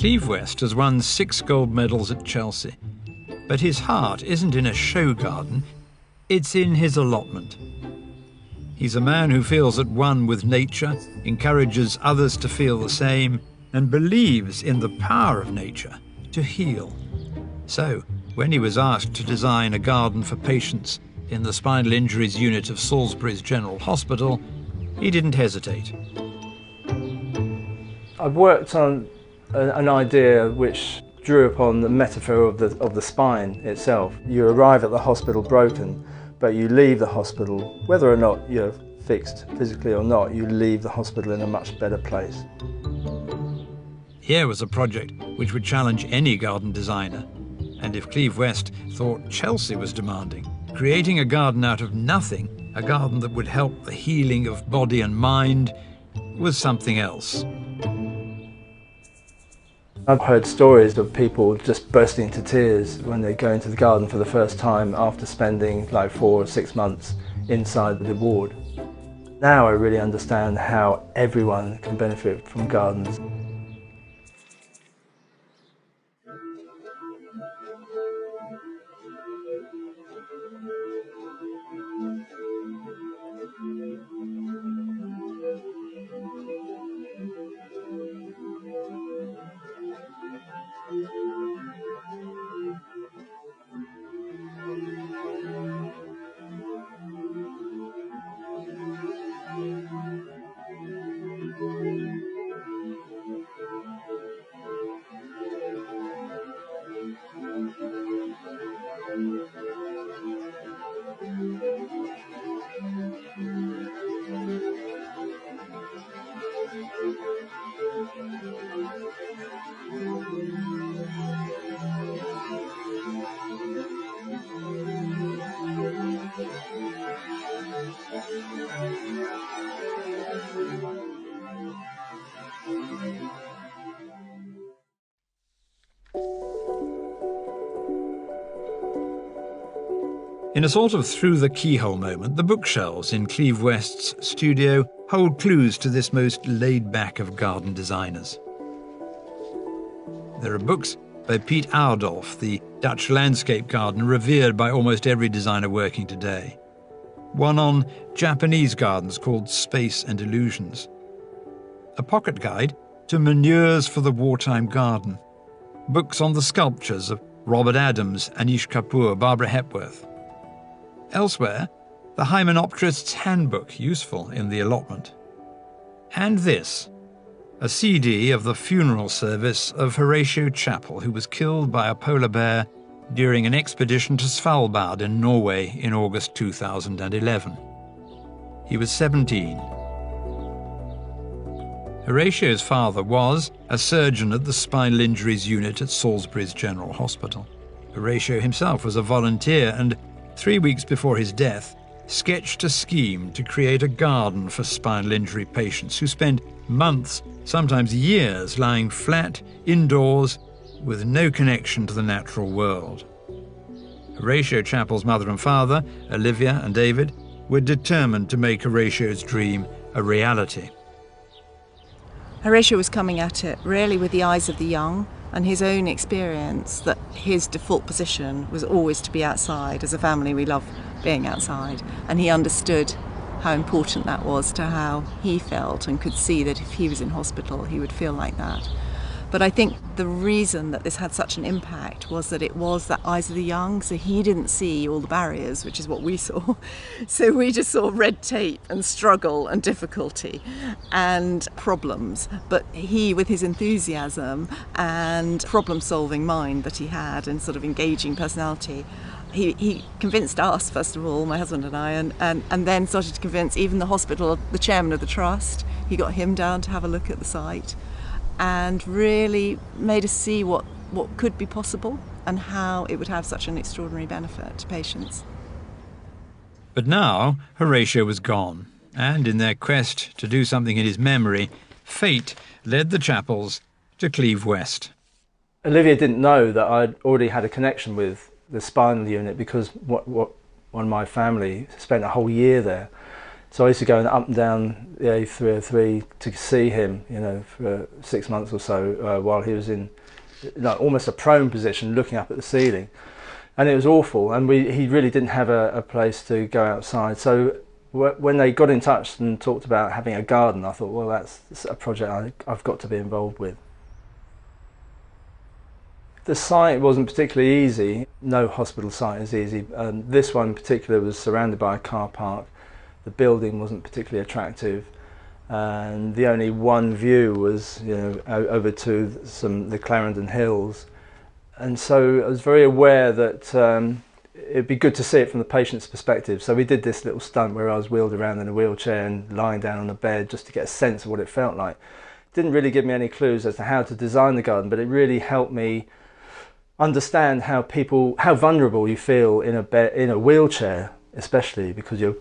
Cleve West has won 6 gold medals at Chelsea, but his heart isn't in a show garden, it's in his allotment. He's a man who feels at one with nature, encourages others to feel the same, and believes in the power of nature to heal. So, when he was asked to design a garden for patients in the spinal injuries unit of Salisbury's General Hospital, he didn't hesitate. I've worked on an idea which drew upon the metaphor of the spine itself. You arrive at the hospital broken, but you leave the hospital, whether or not you're fixed physically or not, you leave the hospital in a much better place. Here was a project which would challenge any garden designer. And if Cleve West thought Chelsea was demanding, creating a garden out of nothing, a garden that would help the healing of body and mind, was something else. I've heard stories of people just bursting into tears when they go into the garden for the first time after spending like 4 or 6 months inside the ward. Now I really understand how everyone can benefit from gardens. In a sort of through-the-keyhole moment, the bookshelves in Cleve West's studio hold clues to this most laid-back of garden designers. There are books by Piet Oudolf, the Dutch landscape gardener revered by almost every designer working today. One on Japanese gardens called Space and Illusions. A pocket guide to manures for the wartime garden. Books on the sculptures of Robert Adams, Anish Kapoor, Barbara Hepworth. Elsewhere, the Hymenopterist's Handbook, useful in the allotment. And this, a CD of the funeral service of Horatio Chapel, who was killed by a polar bear during an expedition to Svalbard in Norway in August 2011. He was 17. Horatio's father was a surgeon at the Spinal Injuries Unit at Salisbury's General Hospital. Horatio himself was a volunteer and, 3 weeks before his death, sketched a scheme to create a garden for spinal injury patients who spend months, sometimes years, lying flat, indoors, with no connection to the natural world. Horatio Chapel's mother and father, Olivia and David, were determined to make Horatio's dream a reality. Horatio was coming at it really with the eyes of the young and his own experience that his default position was always to be outside. As a family, we love being outside, and he understood how important that was to how he felt and could see that if he was in hospital, he would feel like that. But I think the reason that this had such an impact was that it was the eyes of the young, so he didn't see all the barriers, which is what we saw. So we just saw red tape and struggle and difficulty and problems. But he, with his enthusiasm and problem-solving mind that he had and sort of engaging personality, he convinced us, first of all, my husband and I, and then started to convince even the hospital, the chairman of the trust. He got him down to have a look at the site and really made us see what could be possible and how it would have such an extraordinary benefit to patients. But now Horatio was gone, and in their quest to do something in his memory, fate led the Chapels to Cleve West. Olivia didn't know that I'd already had a connection with the spinal unit because one of my family spent a whole year there. So I used to go up and down the A303 to see him, you know, for 6 months or so while he was in like almost a prone position looking up at the ceiling. And it was awful, and he really didn't have a place to go outside. So when they got in touch and talked about having a garden, I thought, well, that's a project I've got to be involved with. The site wasn't particularly easy. No hospital site is easy. This one in particular was surrounded by a car park. The building wasn't particularly attractive, and the only one view was, you know, over to the Clarendon Hills. And so I was very aware that it'd be good to see it from the patient's perspective. So we did this little stunt where I was wheeled around in a wheelchair and lying down on a bed just to get a sense of what it felt like. Didn't really give me any clues as to how to design the garden, but it really helped me understand how vulnerable you feel in a wheelchair, especially because you're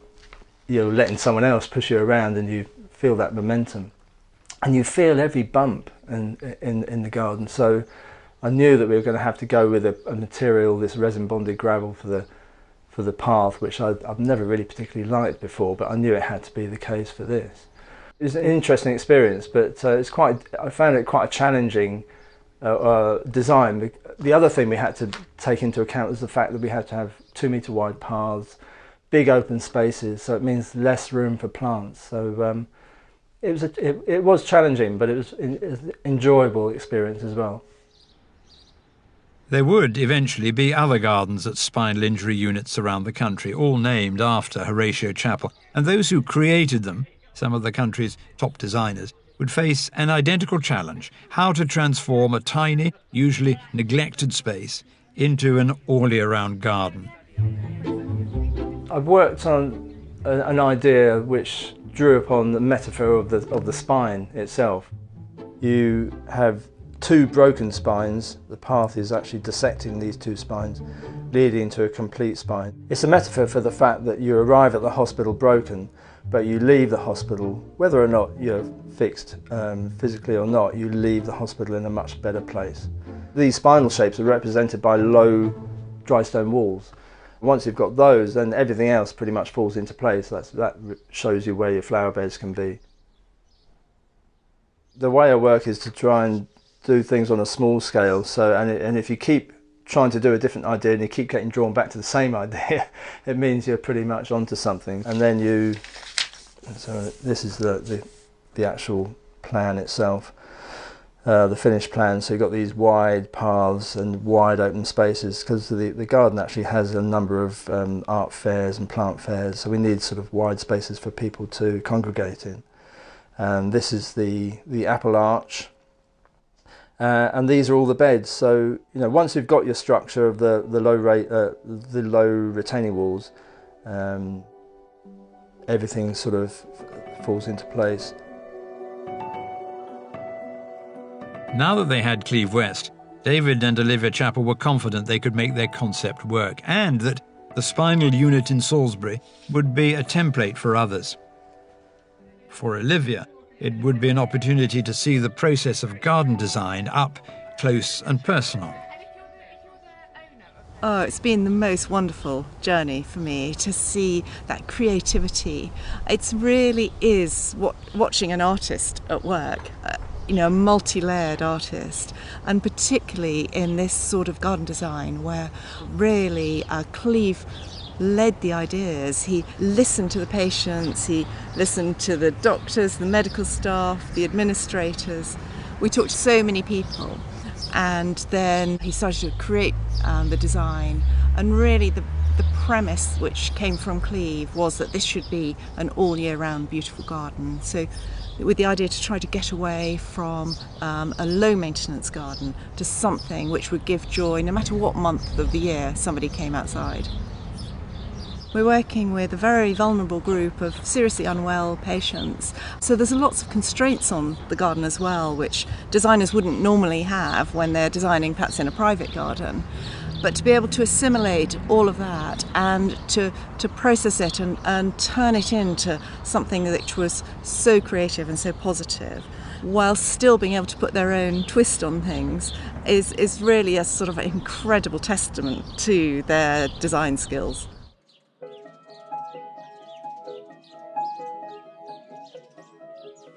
letting someone else push you around and you feel that momentum. And you feel every bump in the garden. So I knew that we were going to have to go with a material, this resin-bonded gravel for the path, which I've never really particularly liked before, but I knew it had to be the case for this. It was an interesting experience, but I found it quite a challenging design. The other thing we had to take into account was the fact that we had to have 2 metre wide paths, big open spaces, so it means less room for plants. So it was challenging, but it was an enjoyable experience as well. There would eventually be other gardens at spinal injury units around the country, all named after Horatio Chapel, and those who created them, some of the country's top designers, would face an identical challenge: how to transform a tiny, usually neglected space into an all-year-round garden. I've worked on an idea which drew upon the metaphor of the spine itself. You have 2 broken spines. The path is actually dissecting these 2 spines, leading into a complete spine. It's a metaphor for the fact that you arrive at the hospital broken, but you leave the hospital, whether or not you're fixed physically or not, you leave the hospital in a much better place. These spinal shapes are represented by low dry stone walls. Once you've got those, then everything else pretty much falls into place. That shows you where your flower beds can be. The way I work is to try and do things on a small scale. So, and if you keep trying to do a different idea and you keep getting drawn back to the same idea, it means you're pretty much onto something. And then so this is the actual plan itself, the finished plan. So you've got these wide paths and wide open spaces, because the garden actually has a number of art fairs and plant fairs, so we need sort of wide spaces for people to congregate in. And this is the apple arch. And these are all the beds. So, you know, once you've got your structure of the low retaining walls, everything sort of falls into place. Now that they had Cleve West, David and Olivia Chappell were confident they could make their concept work, and that the spinal unit in Salisbury would be a template for others. For Olivia, it would be an opportunity to see the process of garden design up close and personal. Oh, it's been the most wonderful journey for me to see that creativity. It really is watching an artist at work, you know, a multi-layered artist, and particularly in this sort of garden design where really Cleve led the ideas. He listened to the patients, he listened to the doctors, the medical staff, the administrators. We talked to so many people, and then he started to create the design. And really the premise which came from Cleve was that this should be an all year round beautiful garden. So with the idea to try to get away from a low maintenance garden to something which would give joy no matter what month of the year somebody came outside. We're working with a very vulnerable group of seriously unwell patients. So there's lots of constraints on the garden as well, which designers wouldn't normally have when they're designing perhaps in a private garden. But to be able to assimilate all of that and to process it and turn it into something which was so creative and so positive, while still being able to put their own twist on things, is really a sort of incredible testament to their design skills.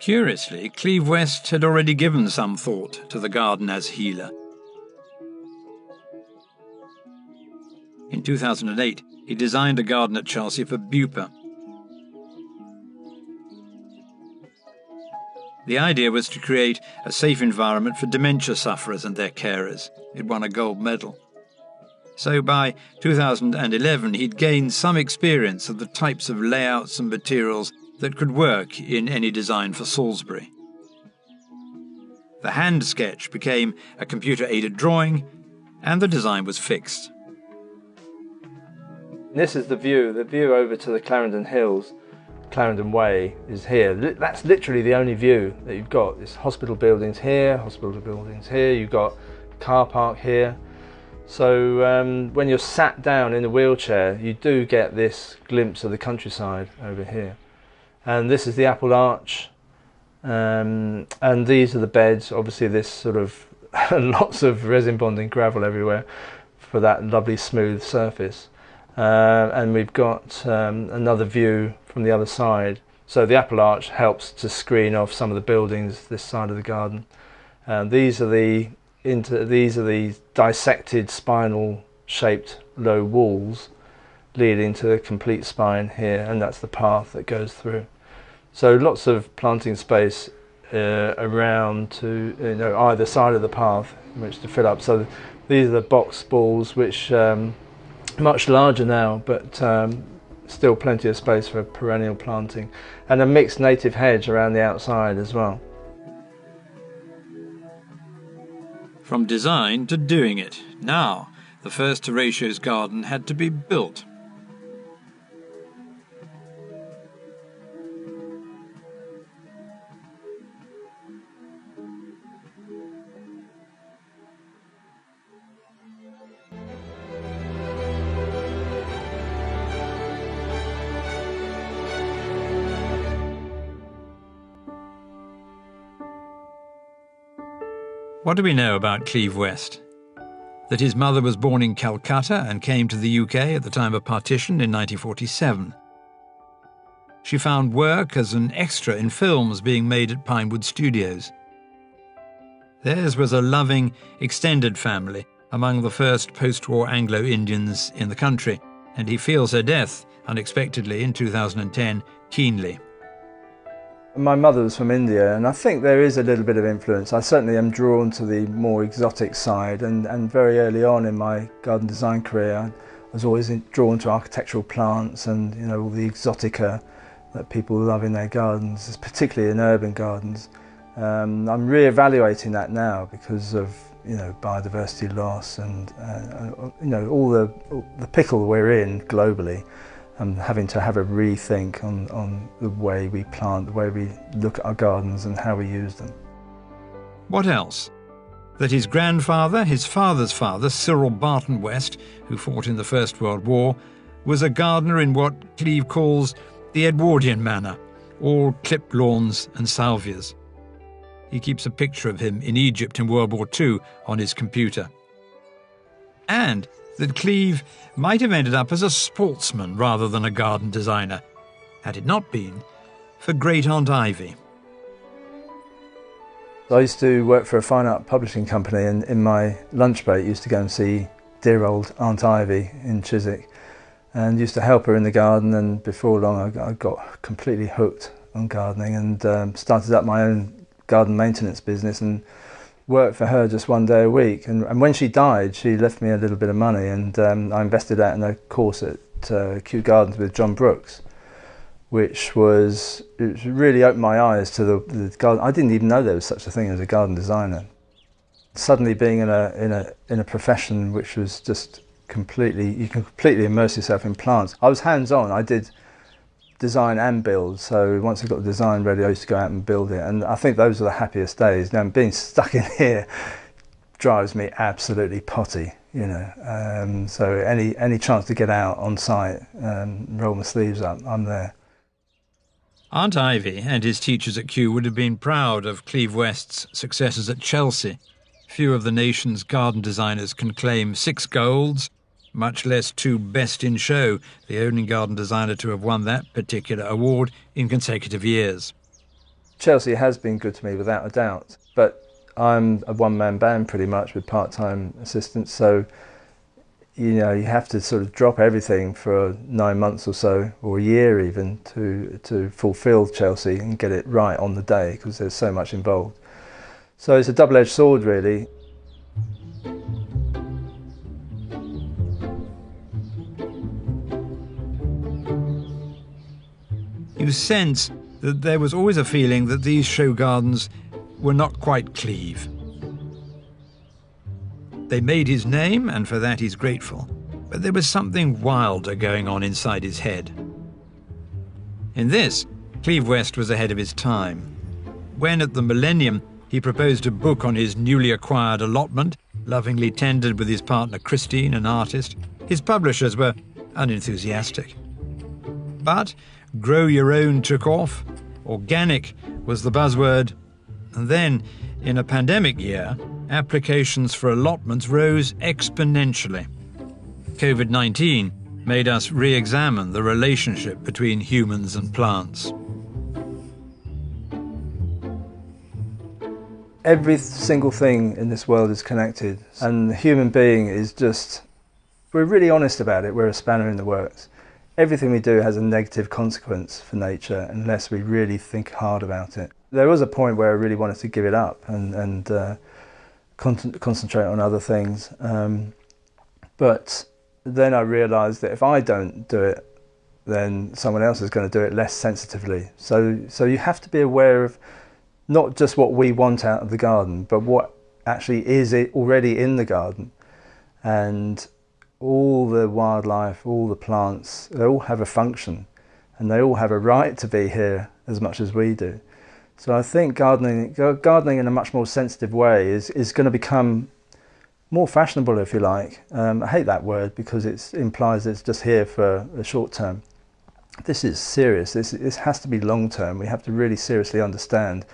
Curiously, Cleve West had already given some thought to the garden as healer. In 2008, he designed a garden at Chelsea for Bupa. The idea was to create a safe environment for dementia sufferers and their carers. It won a gold medal. So by 2011, he'd gained some experience of the types of layouts and materials that could work in any design for Salisbury. The hand sketch became a computer-aided drawing, and the design was fixed. This is the view over to the Clarendon Hills. Clarendon Way is here. That's literally the only view that you've got. There's hospital buildings here, you've got car park here. So when you're sat down in a wheelchair, you do get this glimpse of the countryside over here. And this is the Apple Arch, and these are the beds. Obviously this sort of lots of resin bonding gravel everywhere for that lovely smooth surface. And we've got another view from the other side. So the Apple Arch helps to screen off some of the buildings this side of the garden. These are the dissected spinal shaped low walls leading to a complete spine here, and that's the path that goes through. So lots of planting space around to either side of the path in which to fill up. So these are the box balls, which much larger now, but still plenty of space for perennial planting, and a mixed native hedge around the outside as well. From design to doing it. Now, the first Horatio's garden had to be built. What do we know about Cleve West? That his mother was born in Calcutta and came to the UK at the time of partition in 1947. She found work as an extra in films being made at Pinewood Studios. Theirs was a loving, extended family among the first post-war Anglo-Indians in the country, and he feels her death, unexpectedly in 2010, keenly. My mother was from India, and I think there is a little bit of influence. I certainly am drawn to the more exotic side, and very early on in my garden design career I was always drawn to architectural plants and all the exotica that people love in their gardens, particularly in urban gardens. I'm re-evaluating that now because of biodiversity loss and all the pickle we're in globally. And having to have a rethink on the way we plant, the way we look at our gardens and how we use them. What else? That his grandfather, his father's father, Cyril Barton West, who fought in the First World War, was a gardener in what Cleve calls the Edwardian manner, all clipped lawns and salvias. He keeps a picture of him in Egypt in World War II on his computer. And that Cleve might have ended up as a sportsman rather than a garden designer, had it not been for Great Aunt Ivy. I used to work for a fine art publishing company, and in my lunch break used to go and see dear old Aunt Ivy in Chiswick, and used to help her in the garden, and before long I got completely hooked on gardening and started up my own garden maintenance business and worked for her just one day a week. And when she died, she left me a little bit of money, and I invested that in a course at Kew Gardens with John Brooks, which really opened my eyes to the garden. I didn't even know there was such a thing as a garden designer. Suddenly being in a profession which was just you can completely immerse yourself in plants. I was hands-on. I did design and build, so once I got the design ready I used to go out and build it, and I think those are the happiest days. Now, being stuck in here drives me absolutely potty, so any chance to get out on site and roll my sleeves up, I'm there. Aunt Ivy and his teachers at Kew would have been proud of Cleve West's successes at Chelsea. Few of the nation's garden designers can claim 6 golds, much less 2 Best in Show, the only garden designer to have won that particular award in consecutive years. Chelsea has been good to me without a doubt, but I'm a one-man band pretty much with part-time assistants, so you know, you have to sort of drop everything for 9 months or so, or a year even, to fulfil Chelsea and get it right on the day, because there's so much involved. So it's a double-edged sword, really. You sense that there was always a feeling that these show gardens were not quite Cleve. They made his name, and for that he's grateful, but there was something wilder going on inside his head. In this, Cleve West was ahead of his time. When at the millennium he proposed a book on his newly acquired allotment, lovingly tended with his partner Christine, an artist, his publishers were unenthusiastic. But grow your own took off, organic was the buzzword, and then, in a pandemic year, applications for allotments rose exponentially. COVID-19 made us re-examine the relationship between humans and plants. Every single thing in this world is connected, and the human being is just, we're really honest about it, we're a spanner in the works. Everything we do has a negative consequence for nature unless we really think hard about it. There was a point where I really wanted to give it up and concentrate on other things, but then I realised that if I don't do it, then someone else is going to do it less sensitively. So you have to be aware of not just what we want out of the garden, but what actually is already in the garden. And all the wildlife, all the plants, they all have a function, and they all have a right to be here as much as we do. So I think gardening in a much more sensitive way is going to become more fashionable, if you like. I hate that word because it implies it's just here for a short term. This is serious. This has to be long term. We have to really seriously understand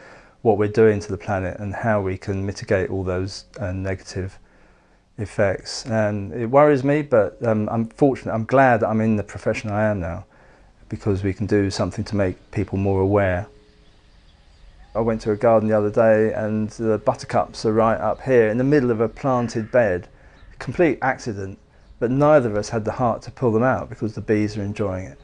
what we're doing to the planet and how we can mitigate all those negative effects. And it worries me, but I'm fortunate. I'm glad that I'm in the profession I am now, because we can do something to make people more aware. I went to a garden the other day and the buttercups are right up here in the middle of a planted bed. Complete accident, but neither of us had the heart to pull them out because the bees are enjoying it.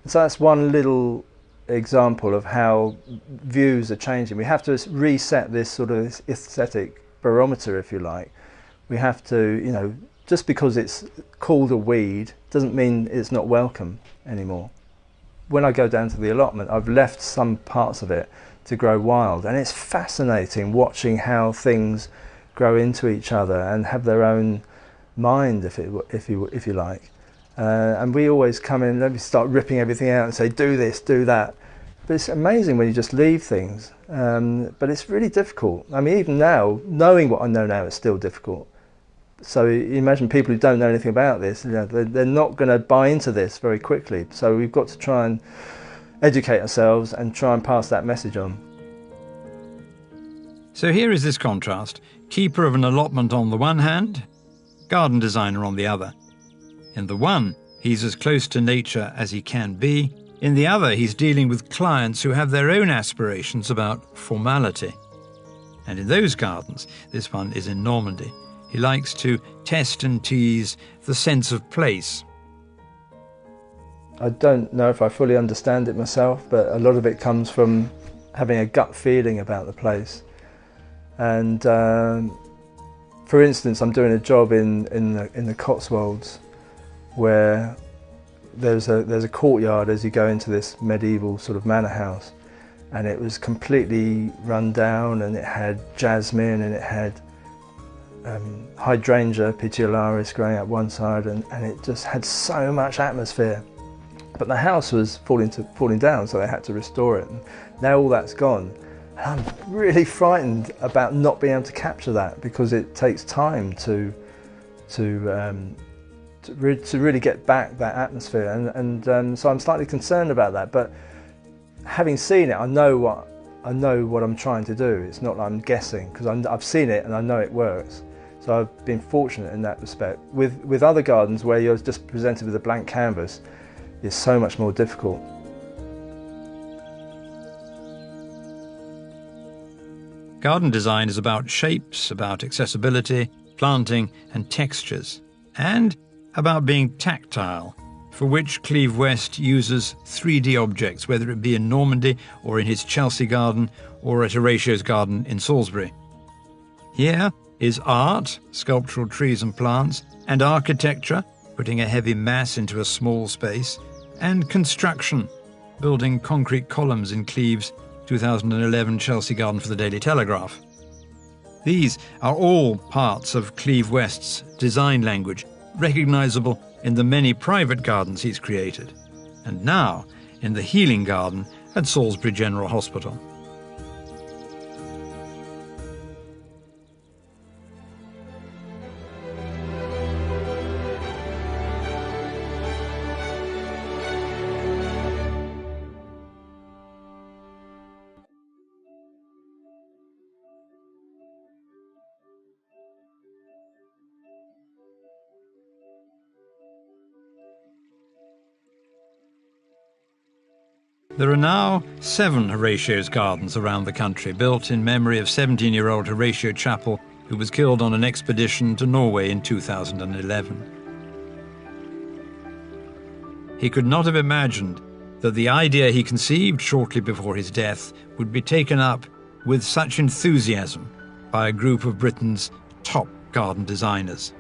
And so that's one little example of how views are changing. We have to reset this sort of aesthetic barometer, if you like. We have to, you know, just because it's called a weed doesn't mean it's not welcome anymore. When I go down to the allotment, I've left some parts of it to grow wild, and it's fascinating watching how things grow into each other and have their own mind, if you like. And we always come in and we start ripping everything out and say, do this, do that. But it's amazing when you just leave things. But it's really difficult. I mean, even now, knowing what I know now is still difficult. So you imagine people who don't know anything about this, you know, they're not going to buy into this very quickly. So we've got to try and educate ourselves and try and pass that message on. So here is this contrast. Keeper of an allotment on the one hand, garden designer on the other. In the one, he's as close to nature as he can be. In the other, he's dealing with clients who have their own aspirations about formality. And in those gardens, this one is in Normandy, he likes to test and tease the sense of place. I don't know if I fully understand it myself, but a lot of it comes from having a gut feeling about the place. And for instance, I'm doing a job in the Cotswolds where there's a courtyard as you go into this medieval sort of manor house, and it was completely run down, and it had jasmine and it had hydrangea petiolaris growing up one side, and it just had so much atmosphere. But the house was falling down, so they had to restore it. And now all that's gone. And I'm really frightened about not being able to capture that, because it takes time to really get back that atmosphere. And so I'm slightly concerned about that. But having seen it, I know what I'm trying to do. It's not like I'm guessing, because I've seen it and I know it works. So I've been fortunate in that respect. With other gardens where you're just presented with a blank canvas, it's so much more difficult. Garden design is about shapes, about accessibility, planting and textures, and about being tactile, for which Cleve West uses 3D objects, whether it be in Normandy or in his Chelsea garden or at Horatio's garden in Salisbury. Here is art, sculptural trees and plants, and architecture, putting a heavy mass into a small space, and construction, building concrete columns in Cleve's 2011 Chelsea garden for the Daily Telegraph. These are all parts of Cleve West's design language, recognisable in the many private gardens he's created, and now in the healing garden at Salisbury General Hospital. There are now 7 Horatio's gardens around the country, built in memory of 17-year-old Horatio Chappell, who was killed on an expedition to Norway in 2011. He could not have imagined that the idea he conceived shortly before his death would be taken up with such enthusiasm by a group of Britain's top garden designers.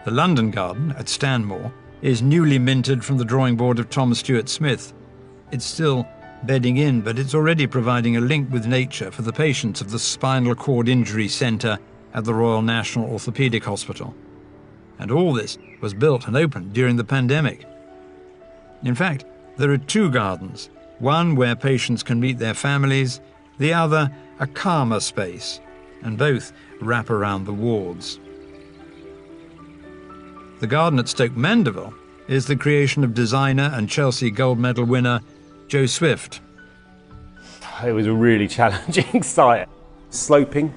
The London garden at Stanmore is newly minted from the drawing board of Thomas Stuart Smith. It's still bedding in, but it's already providing a link with nature for the patients of the Spinal Cord Injury Centre at the Royal National Orthopaedic Hospital. And all this was built and opened during the pandemic. In fact, there are 2 gardens, one where patients can meet their families, the other a calmer space, and both wrap around the wards. The garden at Stoke Mandeville is the creation of designer and Chelsea gold medal winner Joe Swift. It was a really challenging site. Sloping,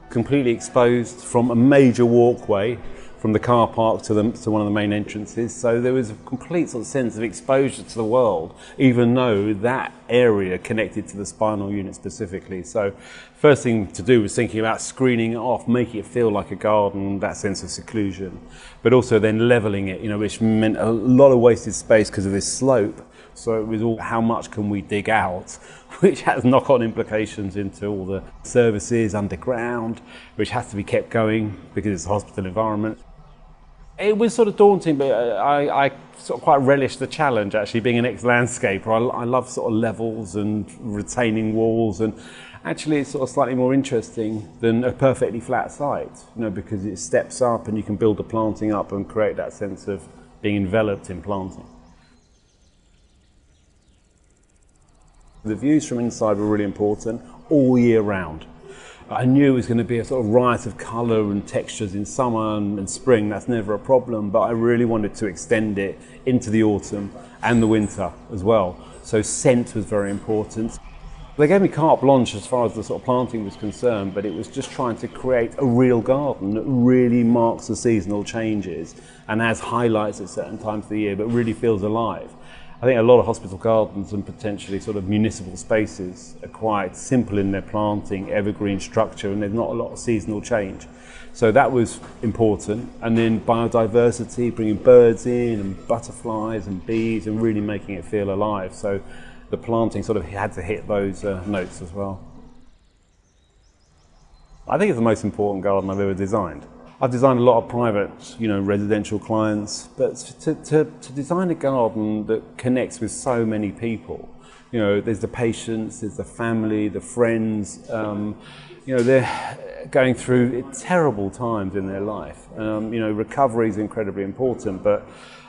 completely exposed from a major walkway from the car park to one of the main entrances. So there was a complete sort of sense of exposure to the world, even though that area connected to the spinal unit specifically. So first thing to do was thinking about screening it off, making it feel like a garden, that sense of seclusion, but also then levelling it, which meant a lot of wasted space because of this slope. So it was all, how much can we dig out, which has knock-on implications into all the services underground, which has to be kept going because it's a hospital environment. It was sort of daunting, but I sort of quite relished the challenge, actually, being an ex-landscaper. I love sort of levels and retaining walls, and actually it's sort of slightly more interesting than a perfectly flat site, because it steps up and you can build the planting up and create that sense of being enveloped in planting. The views from inside were really important all year round. I knew it was going to be a sort of riot of colour and textures in summer and spring. That's never a problem, but I really wanted to extend it into the autumn and the winter as well. So scent was very important. They gave me carte blanche as far as the sort of planting was concerned, but it was just trying to create a real garden that really marks the seasonal changes and has highlights at certain times of the year, but really feels alive. I think a lot of hospital gardens and potentially sort of municipal spaces are quite simple in their planting, evergreen structure, and there's not a lot of seasonal change. So that was important. And then biodiversity, bringing birds in and butterflies and bees and really making it feel alive. So the planting sort of had to hit those notes as well. I think it's the most important garden I've ever designed. I've designed a lot of private, residential clients, but to design a garden that connects with so many people, there's the patients, there's the family, the friends, they're going through terrible times in their life. Recovery is incredibly important, but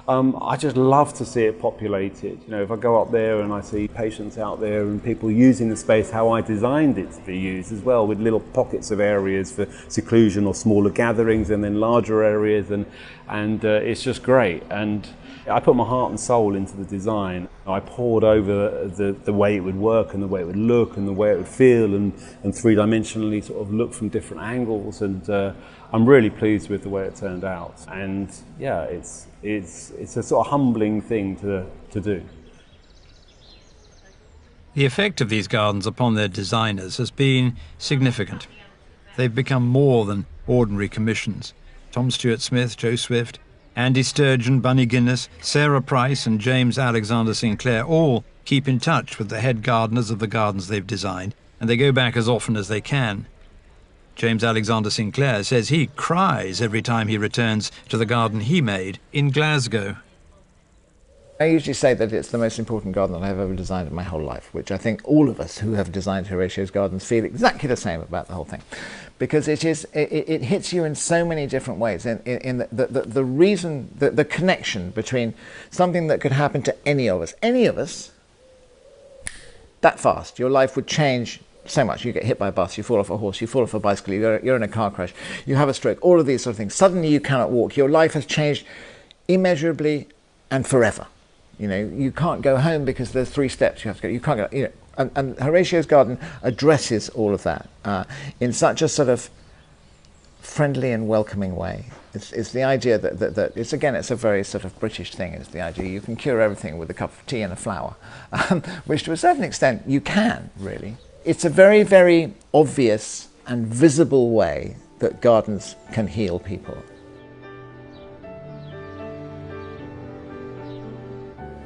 I just love to see it populated. If I go up there and I see patients out there and people using the space how I designed it to be used as well, with little pockets of areas for seclusion or smaller gatherings and then larger areas, and it's just great. And I put my heart and soul into the design. I poured over the way it would work and the way it would look and the way it would feel, and three-dimensionally sort of look from different angles, and I'm really pleased with the way it turned out. And yeah, it's a sort of humbling thing to do. The effect of these gardens upon their designers has been significant. They've become more than ordinary commissions. Tom Stuart Smith, Joe Swift, Andy Sturgeon, Bunny Guinness, Sarah Price and James Alexander Sinclair all keep in touch with the head gardeners of the gardens they've designed, and they go back as often as they can. James Alexander Sinclair says he cries every time he returns to the garden he made in Glasgow. I usually say that it's the most important garden that I've ever designed in my whole life, which I think all of us who have designed Horatio's gardens feel exactly the same about the whole thing. Because it hits you in so many different ways. In the reason, the connection between something that could happen to any of us, that fast, your life would change so much. You get hit by a bus, you fall off a horse, you fall off a bicycle, you're in a car crash, you have a stroke, all of these sort of things. Suddenly you cannot walk. Your life has changed immeasurably and forever. You know, you can't go home because there's 3 steps you have to go. You can't go, you know, and Horatio's garden addresses all of that in such a sort of friendly and welcoming way. It's the idea that it's, again, it's a very sort of British thing. It's the idea you can cure everything with a cup of tea and a flower, which to a certain extent you can, really. It's a very, very obvious and visible way that gardens can heal people.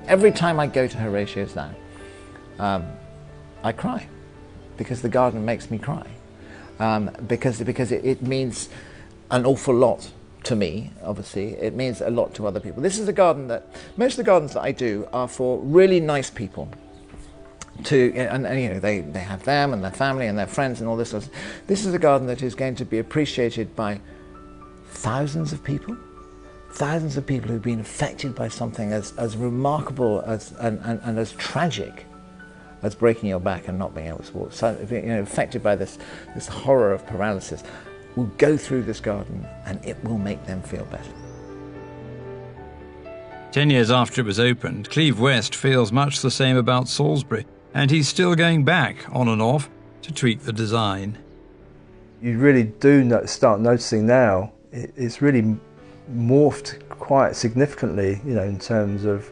Every time I go to Horatio's now, I cry, because the garden makes me cry, because it means an awful lot to me. Obviously, it means a lot to other people. This is a garden that most of the gardens that I do are for really nice people. And you know, they have them and their family and their friends and all this sort of. This is a garden that is going to be appreciated by thousands of people. Thousands of people who've been affected by something as remarkable and as tragic as breaking your back and not being able to walk. So, you know, affected by this horror of paralysis, will go through this garden and it will make them feel better. 10 years after it was opened, Cleve West feels much the same about Salisbury, and he's still going back on and off to tweak the design. You really do start noticing now, it's really morphed quite significantly, you know, in terms of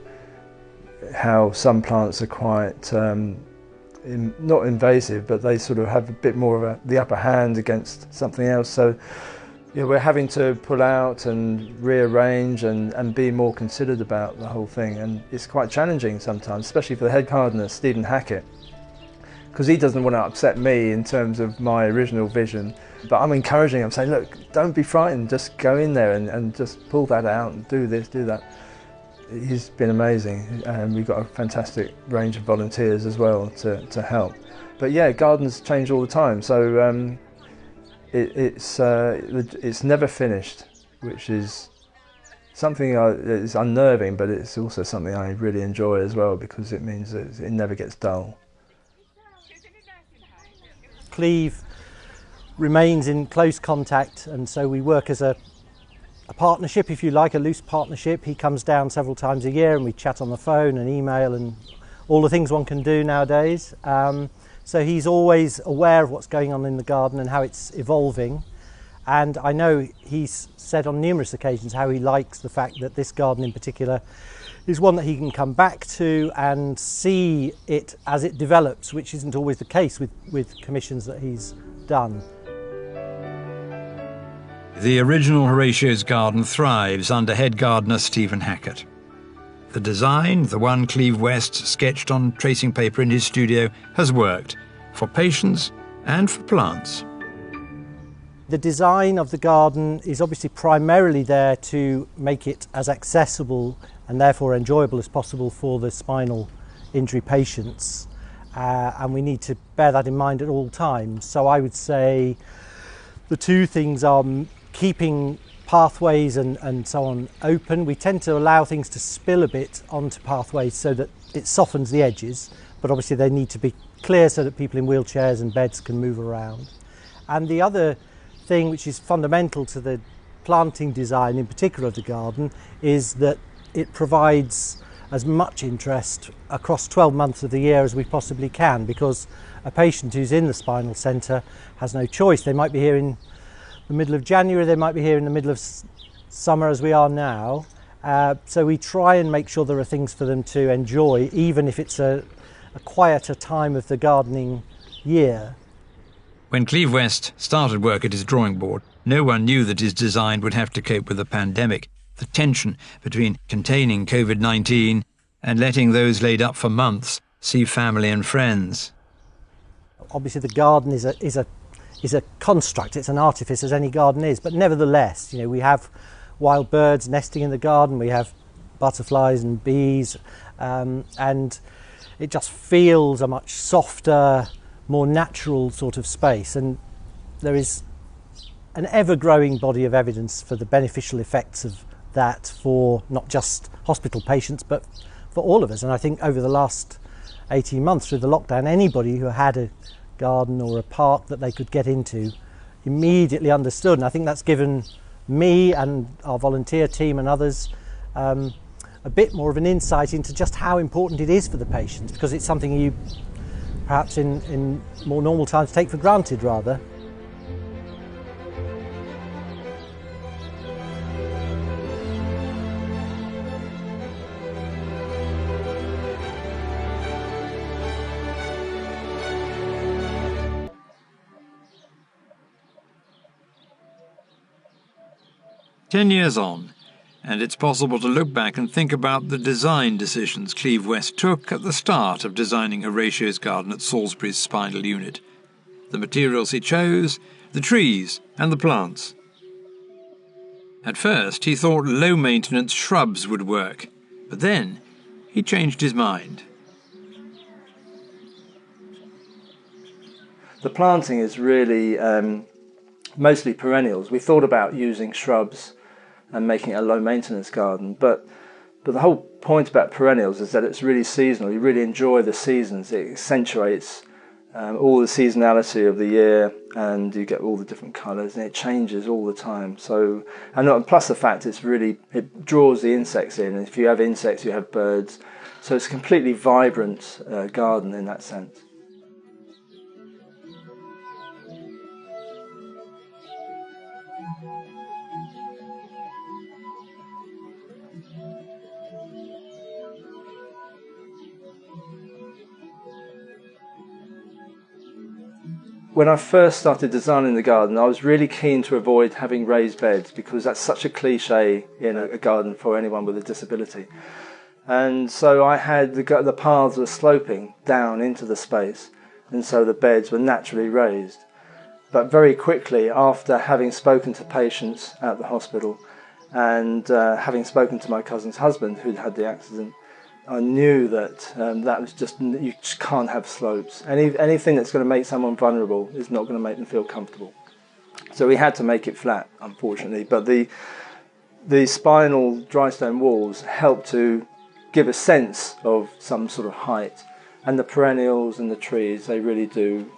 how some plants are quite not invasive, but they sort of have a bit more of the upper hand against something else. So, you know, we're having to pull out and rearrange and be more considered about the whole thing, and it's quite challenging sometimes, especially for the head gardener, Stephen Hackett, because he doesn't want to upset me in terms of my original vision. But I'm encouraging him, saying, look, don't be frightened, just go in there and just pull that out and do this, do that. He's been amazing, and we've got a fantastic range of volunteers as well to help. But yeah, gardens change all the time, so it's never finished, which is something it's unnerving, but it's also something I really enjoy as well, because it means that it never gets dull. Cleve remains in close contact, and so we work as a partnership, if you like, a loose partnership. He comes down several times a year and we chat on the phone and email and all the things one can do nowadays. So he's always aware of what's going on in the garden and how it's evolving, and I know he's said on numerous occasions how he likes the fact that this garden in particular is one that he can come back to and see it as it develops, which isn't always the case with commissions that he's done. The original Horatio's garden thrives under head gardener Stephen Hackett. The design, the one Cleve West sketched on tracing paper in his studio, has worked for patients and for plants. The design of the garden is obviously primarily there to make it as accessible and therefore enjoyable as possible for the spinal injury patients, and we need to bear that in mind at all times. So I would say the two things are keeping pathways and so on open. We tend to allow things to spill a bit onto pathways so that it softens the edges, but obviously they need to be clear so that people in wheelchairs and beds can move around. And the other thing which is fundamental to the planting design in particular of the garden is that it provides as much interest across 12 months of the year as we possibly can, because a patient who's in the spinal centre has no choice. They might be here in the middle of January, they might be here in the middle of summer as we are now, so we try and make sure there are things for them to enjoy, even if it's a a quieter time of the gardening year. When Cleve West started work at his drawing board, no one knew that his design would have to cope with the pandemic, the tension between containing COVID-19 and letting those laid up for months see family and friends. Obviously the garden is a construct, it's an artifice as any garden is, but nevertheless, you know, we have wild birds nesting in the garden, we have butterflies and bees, and it just feels a much softer, more natural sort of space, and there is an ever-growing body of evidence for the beneficial effects of that for not just hospital patients but for all of us. And I think over the last 18 months through the lockdown, anybody who had a garden or a park that they could get into immediately understood, and I think that's given me and our volunteer team and others a bit more of an insight into just how important it is for the patients, because it's something you perhaps in more normal times take for granted rather. "10 years on, and it's possible to look back and think about the design decisions Cleve West took at the start of designing Horatio's garden at Salisbury's Spinal unit. The materials he chose, the trees and the plants. At first he thought low-maintenance shrubs would work, but then he changed his mind. The planting is really mostly perennials. We thought about using shrubs and making it a low maintenance garden, but the whole point about perennials is that it's really seasonal. You really enjoy the seasons. It accentuates all the seasonality of the year, and you get all the different colours, and it changes all the time. So, and plus the fact it draws the insects in. If you have insects, you have birds. So it's a completely vibrant garden in that sense. When I first started designing the garden, I was really keen to avoid having raised beds, because that's such a cliche in a garden for anyone with a disability. And so I had the paths were sloping down into the space, and so the beds were naturally raised. But very quickly, after having spoken to patients at the hospital and having spoken to my cousin's husband who'd had the accident, I knew that that was you just can't have slopes. Anything that's going to make someone vulnerable is not going to make them feel comfortable. So we had to make it flat, unfortunately. But the spinal dry stone walls help to give a sense of some sort of height, and the perennials and the trees, they really do.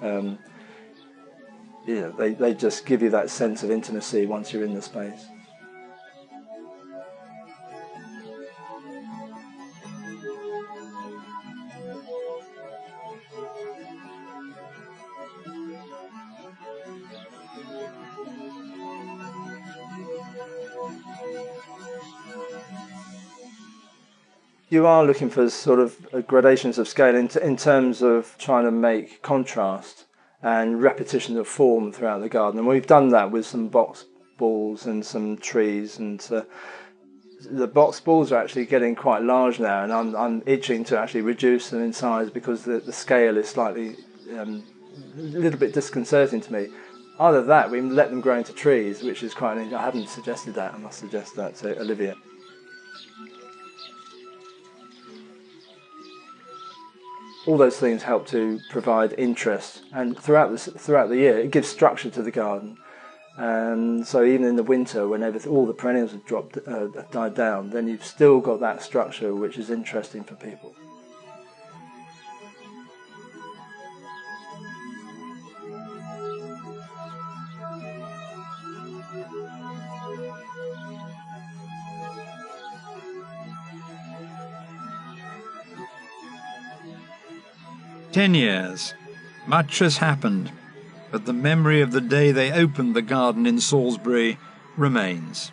They just give you that sense of intimacy once you're in the space. You are looking for sort of gradations of scale in terms of trying to make contrast and repetition of form throughout the garden. And we've done that with some box balls and some trees. And the box balls are actually getting quite large now, and I'm itching to actually reduce them in size, because the scale is slightly a little bit disconcerting to me. Either that, we let them grow into trees, which is quite I haven't suggested that. I must suggest that to Olivia. All those things help to provide interest, and throughout the year it gives structure to the garden. So even in the winter, when all the perennials have died down, then you've still got that structure which is interesting for people. "10 years. Much has happened, but the memory of the day they opened the garden in Salisbury remains."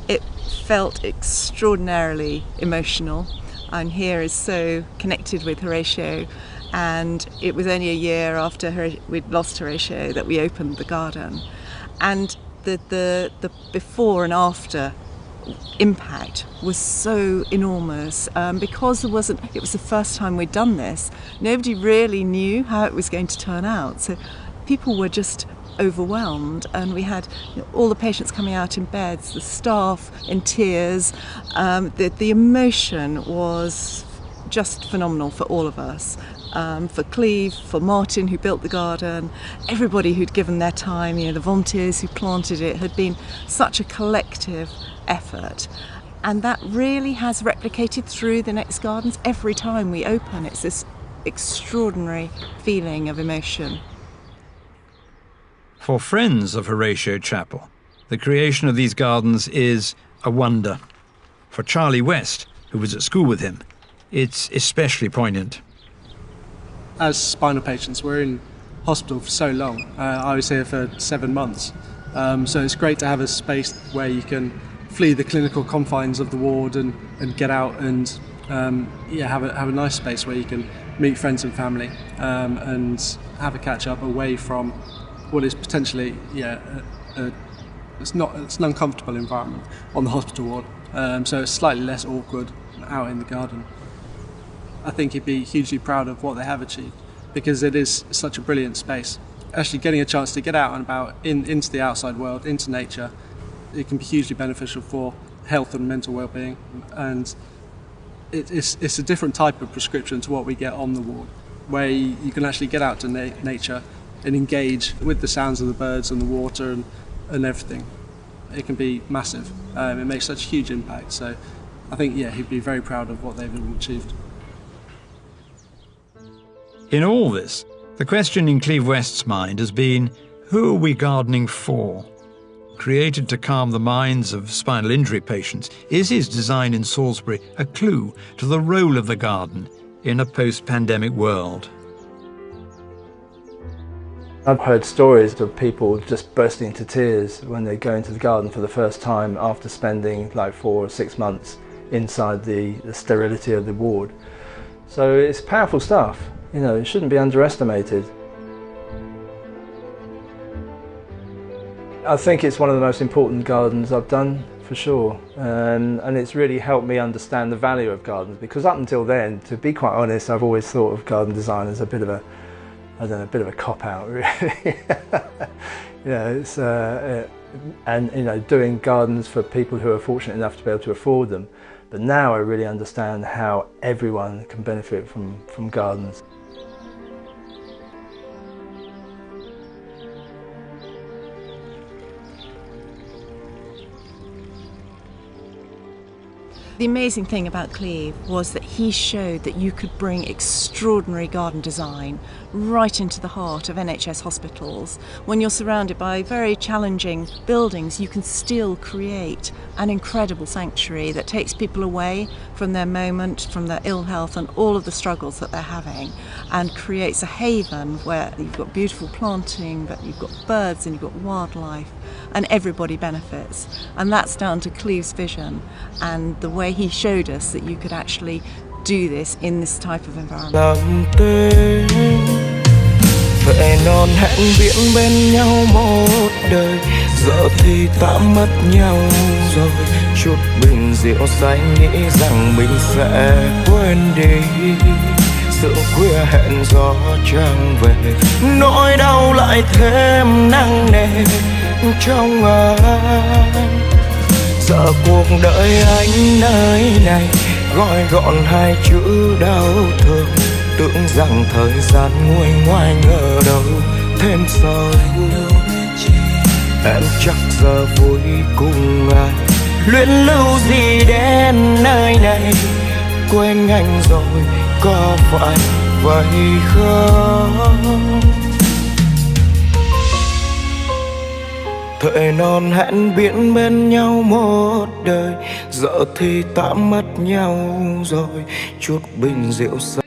It felt extraordinarily emotional, and here is so connected with Horatio, and it was only a year after we'd lost Horatio that we opened the garden, and the before and after impact was so enormous, because it was the first time we'd done this. Nobody really knew how it was going to turn out, so people were just overwhelmed, and we had all the patients coming out in beds, the staff in tears. The emotion was just phenomenal for all of us. For Cleve, for Martin who built the garden, everybody who'd given their time, the volunteers who planted it, had been such a collective effort. And that really has replicated through the next gardens. Every time we open, it's this extraordinary feeling of emotion. For friends of Horatio Chapel, the creation of these gardens is a wonder. For Charlie West, who was at school with him, it's especially poignant. As spinal patients, we're in hospital for so long. I was here for 7 months. So it's great to have a space where you can flee the clinical confines of the ward and get out and have a nice space where you can meet friends and family and have a catch up away from what is potentially it's an uncomfortable environment on the hospital ward. So it's slightly less awkward out in the garden. I think he'd be hugely proud of what they have achieved, because it is such a brilliant space. Actually getting a chance to get out and about into the outside world, into nature, it can be hugely beneficial for health and mental well-being, and it's a different type of prescription to what we get on the ward, where you can actually get out to nature and engage with the sounds of the birds and the water and everything. It can be massive. It makes such a huge impact, so I think he'd be very proud of what they've achieved. In all this, the question in Cleve West's mind has been, who are we gardening for? Created to calm the minds of spinal injury patients, is his design in Salisbury a clue to the role of the garden in a post-pandemic world? I've heard stories of people just bursting into tears when they go into the garden for the first time after spending like 4 or 6 months inside the sterility of the ward. So it's powerful stuff. It shouldn't be underestimated. I think it's one of the most important gardens I've done, for sure, and it's really helped me understand the value of gardens, because up until then, to be quite honest, I've always thought of garden design as a bit of a cop-out, really. Doing gardens for people who are fortunate enough to be able to afford them. But now I really understand how everyone can benefit from gardens. The amazing thing about Cleve was that he showed that you could bring extraordinary garden design right into the heart of NHS hospitals. When you're surrounded by very challenging buildings, you can still create an incredible sanctuary that takes people away from their moment, from their ill health and all of the struggles that they're having, and creates a haven where you've got beautiful planting, but you've got birds and you've got wildlife, and everybody benefits. And that's down to Cleve's vision and the way he showed us that you could actually do this in this type of environment. Vậy non hẹn viễn bên nhau một đời, giờ thì ta mất nhau rồi. Chút bình rượu say nghĩ rằng mình sẽ quên đi sự khuya hẹn gió trăng về, nỗi đau lại thêm nặng nề trong anh. Giờ cuộc đời anh nơi này gói gọn hai chữ đau thương, tưởng rằng thời gian nguôi ngoai ngờ đâu thêm sâu. Em chắc giờ vui cùng ai, luyến lưu gì đến nơi này, quên anh rồi có phải vậy không? Thời non hẹn biển bên nhau một đời, giờ thì tạm mất nhau rồi. Chút bình rượu say.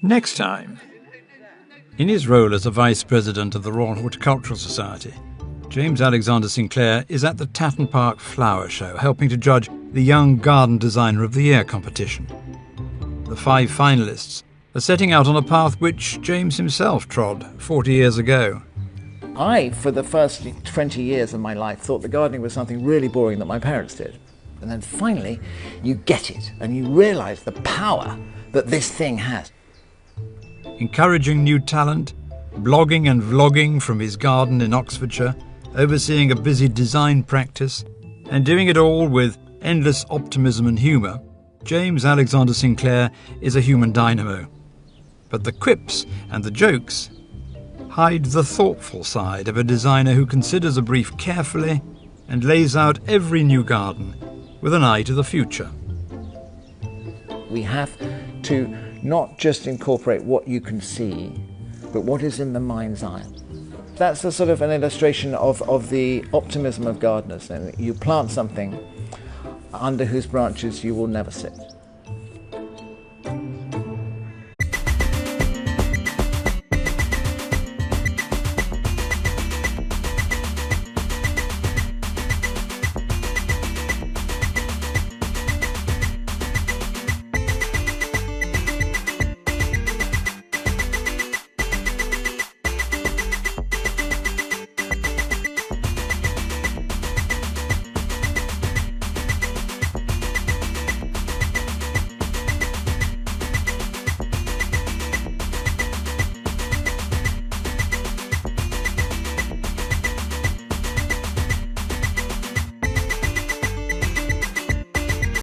Next time, in his role as a Vice President of the Royal Horticultural Society, James Alexander Sinclair is at the Tatton Park Flower Show, helping to judge the Young Garden Designer of the Year competition. The 5 finalists are setting out on a path which James himself trod 40 years ago. I, for the first 20 years of my life, thought the gardening was something really boring that my parents did. And then finally, you get it, and you realise the power that this thing has. Encouraging new talent, blogging and vlogging from his garden in Oxfordshire, overseeing a busy design practice, and doing it all with endless optimism and humour, James Alexander Sinclair is a human dynamo. But the quips and the jokes hide the thoughtful side of a designer who considers a brief carefully and lays out every new garden with an eye to the future. We have to not just incorporate what you can see, but what is in the mind's eye. That's a sort of an illustration of the optimism of gardeners. And you plant something under whose branches you will never sit.